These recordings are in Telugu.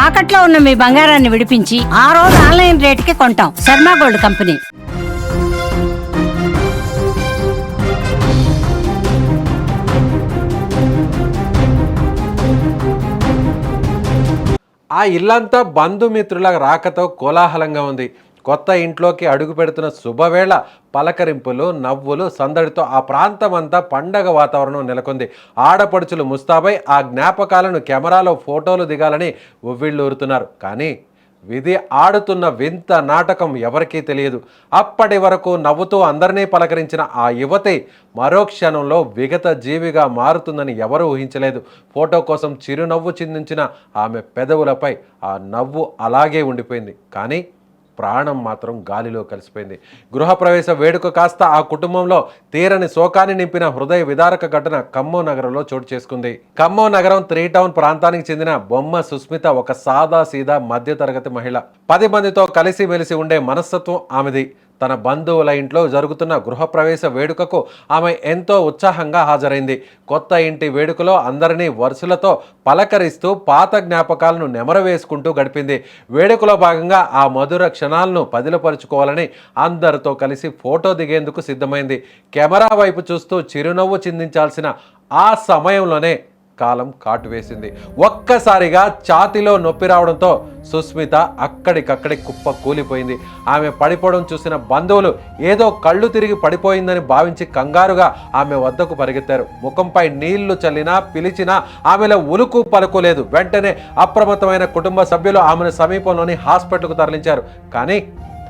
తాకట్లో ఉన్న మీ బంగారాన్ని విడిపించి ఆ రోజు ఆన్లైన్ రేటుకి కొంటాం. Sharma gold company. ఆ ఇల్లంతా బంధుమిత్రుల రాకతో కోలాహలంగా ఉంది. కొత్త ఇంట్లోకి అడుగు పెడుతున్న శుభవేళ పలకరింపులు, నవ్వులు, సందడితో ఆ ప్రాంతమంతా పండగ వాతావరణం నెలకొంది. ఆడపడుచులు ముస్తాబై ఆ జ్ఞాపకాలను కెమెరాలో ఫోటోలు దిగాలని ఉవ్విళ్ళూరుతున్నారు. కానీ విధి ఆడుతున్న వింత నాటకం ఎవరికీ తెలియదు. అప్పటి వరకు నవ్వుతూ అందరినీ పలకరించిన ఆ యువతి మరో క్షణంలో విగత జీవిగా మారుతుందని ఎవరూ ఊహించలేదు. ఫోటో కోసం చిరునవ్వు చిందించిన ఆమె పెదవులపై ఆ నవ్వు అలాగే ఉండిపోయింది. కానీ ప్రాణం మాత్రం గాలిలో కలిసిపోయింది. గృహప్రవేశ వేడుక కాస్త ఆ కుటుంబంలో తీరని శోకాన్ని నింపిన హృదయ విదారక ఘటన ఖమ్మం నగరంలో చోటు చేసుకుంది. ఖమ్మం నగరం 3 టౌన్ ప్రాంతానికి చెందిన బొమ్మ సుస్మిత ఒక సాదా సీదా మధ్యతరగతి మహిళ. 10 మందితో కలిసి మెలిసి ఉండే మనస్తత్వం ఆమెది. తన బంధువుల ఇంట్లో జరుగుతున్న గృహప్రవేశ వేడుకకు ఆమె ఎంతో ఉత్సాహంగా హాజరైంది. కొత్త ఇంటి వేడుకలో అందరినీ వరుసలతో పలకరిస్తూ పాత జ్ఞాపకాలను నెమరవేసుకుంటూ గడిపింది. వేడుకలో భాగంగా ఆ మధుర క్షణాలను పదిలపరుచుకోవాలని అందరితో కలిసి ఫోటో దిగేందుకు సిద్ధమైంది. కెమెరా వైపు చూస్తూ చిరునవ్వు చిందించాల్సిన ఆ సమయంలోనే కాలం కాటు వేసింది. ఒక్కసారిగా ఛాతీలో నొప్పి రావడంతో సుస్మిత అక్కడికక్కడి కుప్ప కూలిపోయింది. ఆమె పడిపోవడం చూసిన బంధువులు ఏదో కళ్ళు తిరిగి పడిపోయిందని భావించి కంగారుగా ఆమె వద్దకు పరిగెత్తారు. ముఖంపై నీళ్లు చల్లినా పిలిచినా ఆమెలో ఉలుకు పలుకోలేదు. వెంటనే అప్రమత్తమైన కుటుంబ సభ్యులు ఆమెను సమీపంలోని హాస్పిటల్కు తరలించారు. కానీ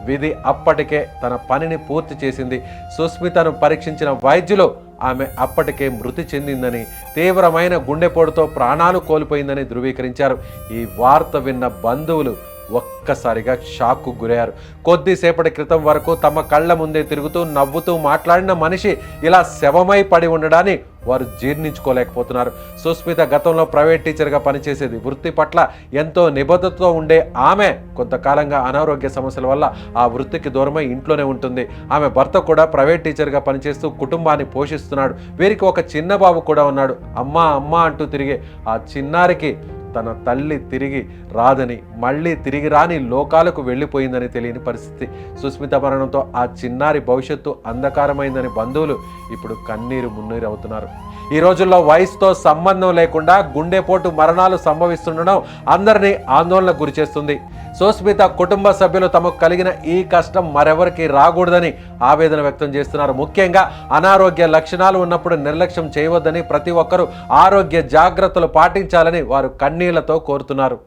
విధి అప్పటికే తన పనిని పూర్తి చేసింది. సుస్మితను పరీక్షించిన వైద్యులు ఆమె అప్పటికే మృతి చెందిందని, తీవ్రమైన గుండెపోటుతో ప్రాణాలు కోల్పోయిందని ధృవీకరించారు. ఈ వార్త విన్న బంధువులు ఒక్కసారిగా షాక్కు గురయ్యారు. కొద్దిసేపటి క్రితం వరకు తమ కళ్ళ ముందే తిరుగుతూ నవ్వుతూ మాట్లాడిన మనిషి ఇలా శవమై పడి ఉండడాన్ని వారు జీర్ణించుకోలేకపోతున్నారు. సుస్మిత గతంలో ప్రైవేట్ టీచర్గా పనిచేసేది. వృత్తి పట్ల ఎంతో నిబద్ధతతో ఉండే ఆమె కొంతకాలంగా అనారోగ్య సమస్యల వల్ల ఆ వృత్తికి దూరమై ఇంట్లోనే ఉంటుంది. ఆమె భర్త కూడా ప్రైవేట్ టీచర్గా పనిచేస్తూ కుటుంబాన్ని పోషిస్తున్నాడు. వీరికి ఒక చిన్న బాబు కూడా ఉన్నాడు. అమ్మా అమ్మా అంటూ తిరిగే ఆ చిన్నారికి తన తల్లి తిరిగి రాదని, మళ్ళీ తిరిగి రాని లోకాలకు వెళ్ళిపోయిందని తెలియని పరిస్థితి. సుస్మిత మరణంతో ఆ చిన్నారి భవిష్యత్తు అంధకారమైందని బంధువులు ఇప్పుడు కన్నీరు మున్నీరు అవుతున్నారు. ఈ రోజుల్లో వయసుతో సంబంధం లేకుండా గుండెపోటు మరణాలు సంభవిస్తుండడం అందరినీ ఆందోళనకు గురిచేస్తుంది. సుస్మిత కుటుంబ సభ్యులు తమకు కలిగిన ఈ కష్టం మరెవరికి రాకూడదని ఆవేదన వ్యక్తం చేస్తున్నారు. ముఖ్యంగా అనారోగ్య లక్షణాలు ఉన్నప్పుడు నిర్లక్ష్యం చేయవద్దని, ప్రతి ఒక్కరూ ఆరోగ్య జాగ్రత్తలు పాటించాలని వారు కన్నీళ్లతో కోరుతున్నారు.